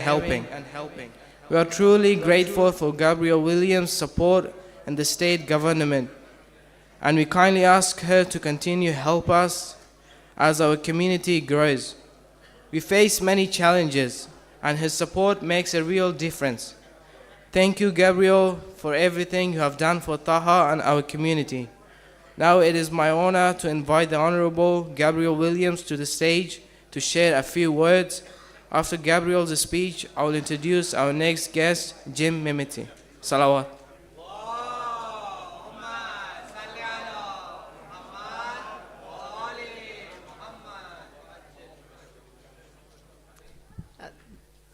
helping. We are truly grateful for Gabrielle Williams' support and the state government, and we kindly ask her to continue to help us as our community grows. We face many challenges, and her support makes a real difference. Thank you, Gabrielle, for everything you have done for Taha and our community. Now it is my honor to invite the Honorable Gabrielle Williams to the stage to share a few words. After Gabrielle's speech, I will introduce our next guest, Jim Mimiti. Salawat.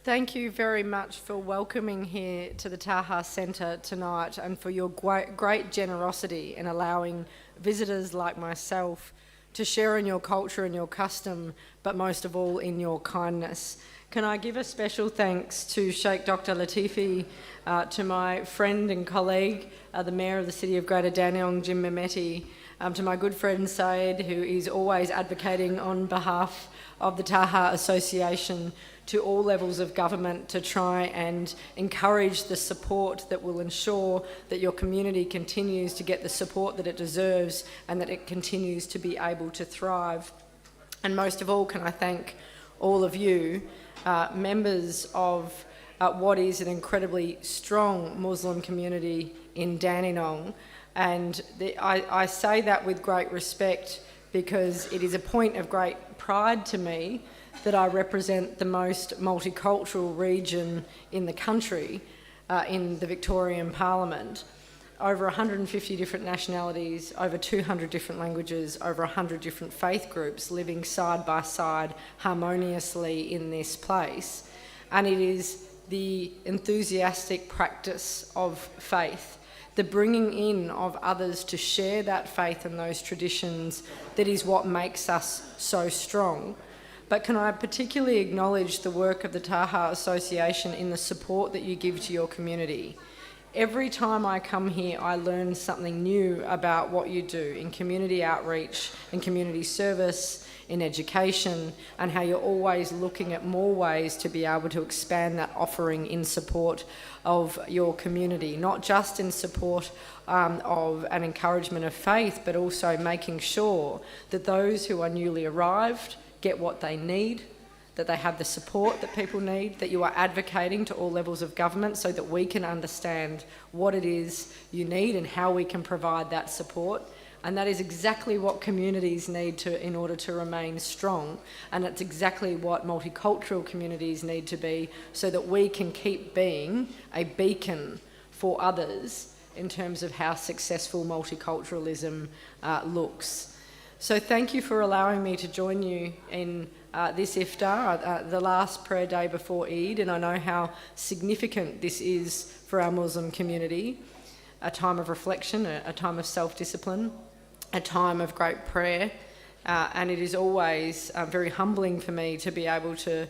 Thank you very much for welcoming here to the Taha Centre tonight and for your great generosity in allowing visitors like myself to share in your culture and your custom, but most of all in your kindness. Can I give a special thanks to Sheikh Dr. Latifi, to my friend and colleague, the Mayor of the City of Greater Dandenong, Jim Mimeti, to my good friend Said, who is always advocating on behalf of the Taha Association, to all levels of government to try and encourage the support that will ensure that your community continues to get the support that it deserves and that it continues to be able to thrive. And most of all, can I thank all of you, members of what is an incredibly strong Muslim community in Dandenong. And I say that with great respect because it is a point of great pride to me that I represent the most multicultural region in the country, in the Victorian Parliament. Over 150 different nationalities, over 200 different languages, over 100 different faith groups living side by side harmoniously in this place. And it is the enthusiastic practice of faith, the bringing in of others to share that faith and those traditions that is what makes us so strong. But can I particularly acknowledge the work of the Taha Association in the support that you give to your community. Every time I come here, I learn something new about what you do in community outreach, in community service, in education, and how you're always looking at more ways to be able to expand that offering in support of your community, not just in support of an encouragement of faith, but also making sure that those who are newly arrived get what they need, that they have the support that people need, that you are advocating to all levels of government so that we can understand what it is you need and how we can provide that support. And that is exactly what communities need in order to remain strong. And it's exactly what multicultural communities need to be so that we can keep being a beacon for others in terms of how successful multiculturalism looks. So thank you for allowing me to join you in this iftar, the last prayer day before Eid, and I know how significant this is for our Muslim community, a time of reflection, a time of self-discipline, a time of great prayer, and it is always very humbling for me to be able to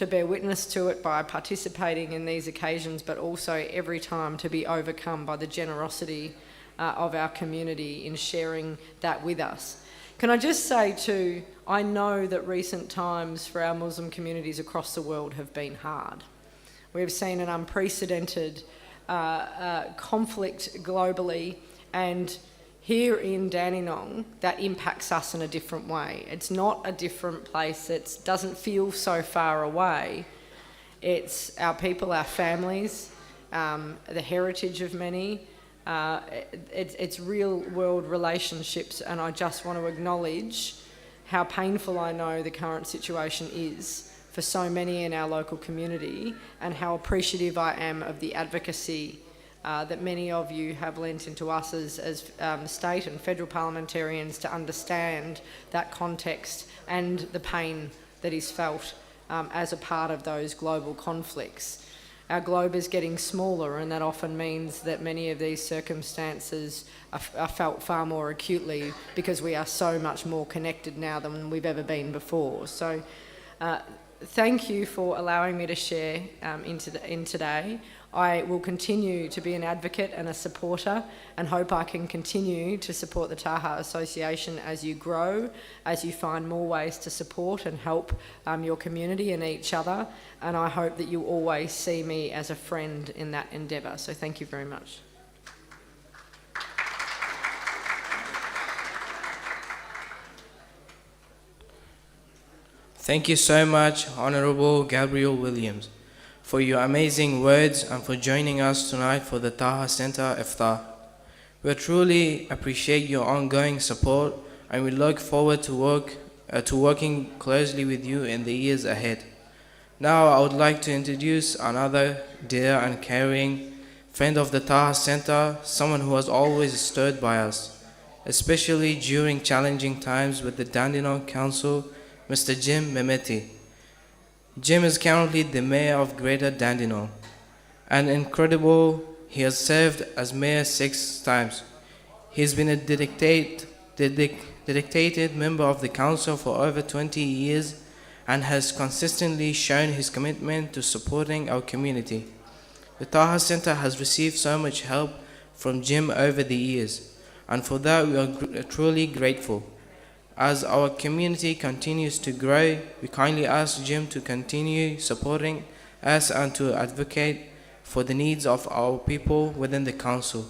bear witness to it by participating in these occasions, but also every time to be overcome by the generosity of our community in sharing that with us. Can I just say too, I know that recent times for our Muslim communities across the world have been hard. We have seen an unprecedented conflict globally, and here in Dandenong, that impacts us in a different way. It's not a different place, it doesn't feel so far away. It's our people, our families, the heritage of many, it's real world relationships, and I just want to acknowledge how painful I know the current situation is for so many in our local community, and how appreciative I am of the advocacy that many of you have lent into us as state and federal parliamentarians to understand that context and the pain that is felt as a part of those global conflicts. Our globe is getting smaller, and that often means that many of these circumstances are felt far more acutely because we are so much more connected now than we've ever been before. So thank you for allowing me to share in today. I will continue to be an advocate and a supporter, and hope I can continue to support the Taha Association as you grow, as you find more ways to support and help your community and each other, and I hope that you always see me as a friend in that endeavour. So thank you very much. Thank you so much, Honourable Gabrielle Williams, for your amazing words and for joining us tonight for the Taha Centre Iftar. We truly appreciate your ongoing support, and we look forward to working closely with you in the years ahead. Now I would like to introduce another dear and caring friend of the Taha Centre, someone who has always stood by us, especially during challenging times with the Dandenong Council, Mr. Jim Mehmeti. Jim is currently the Mayor of Greater Dandenong, and he has served as Mayor 6 times. He has been a dedicated member of the Council for over 20 years and has consistently shown his commitment to supporting our community. The Taha Centre has received so much help from Jim over the years, and for that we are truly grateful. As our community continues to grow, we kindly ask Jim to continue supporting us and to advocate for the needs of our people within the council.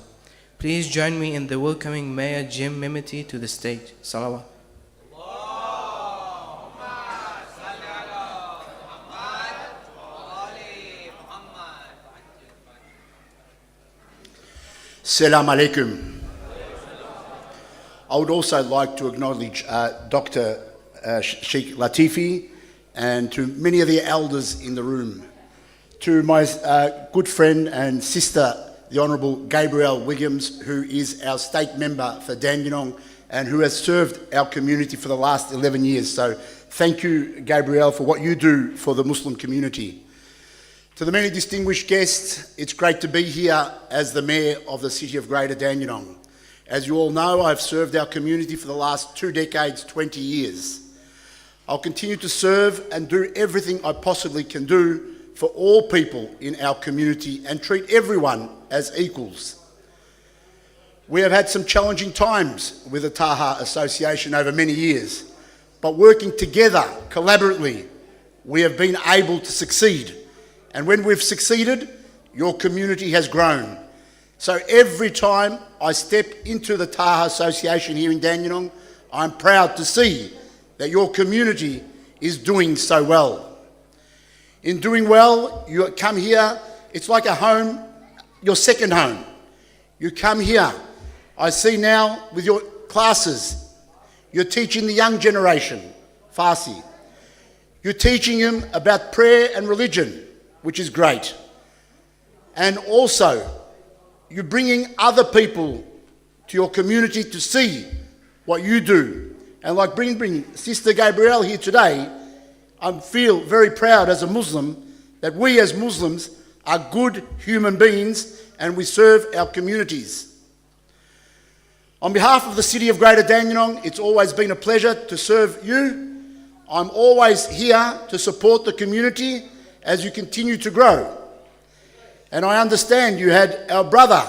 Please join me in the welcoming Mayor Jim Mehmeti to the stage. Salawat. Assalamu alaikum. I would also like to acknowledge Dr. Sheikh Latifi and to many of the elders in the room. To my good friend and sister, the Honourable Gabrielle Williams, who is our state member for Dandenong and who has served our community for the last 11 years. So thank you, Gabrielle, for what you do for the Muslim community. To the many distinguished guests, it's great to be here as the Mayor of the City of Greater Dandenong. As you all know, I've served our community for the last 2 decades, 20 years. I'll continue to serve and do everything I possibly can do for all people in our community and treat everyone as equals. We have had some challenging times with the Taha Association over many years, but working together, collaboratively, we have been able to succeed. And when we've succeeded, your community has grown. So every time I step into the Taha Association here in Dandenong, I'm proud to see that your community is doing so well. In doing well, you come here, it's like a home, your second home. You come here, I see now with your classes, you're teaching the young generation, Farsi. You're teaching them about prayer and religion, which is great. And also, you're bringing other people to your community to see what you do. And like bring Sister Gabrielle here today, I feel very proud as a Muslim that we as Muslims are good human beings and we serve our communities. On behalf of the City of Greater Dandenong, it's always been a pleasure to serve you. I'm always here to support the community as you continue to grow. And I understand you had our brother,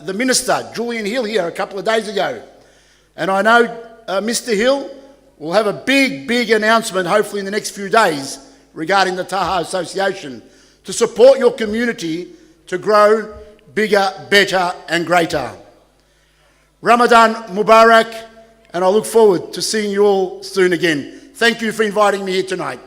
the Minister, Julian Hill, here a couple of days ago. And I know Mr. Hill will have a big announcement, hopefully in the next few days, regarding the Taha Association to support your community to grow bigger, better and greater. Ramadan Mubarak, and I look forward to seeing you all soon again. Thank you for inviting me here tonight.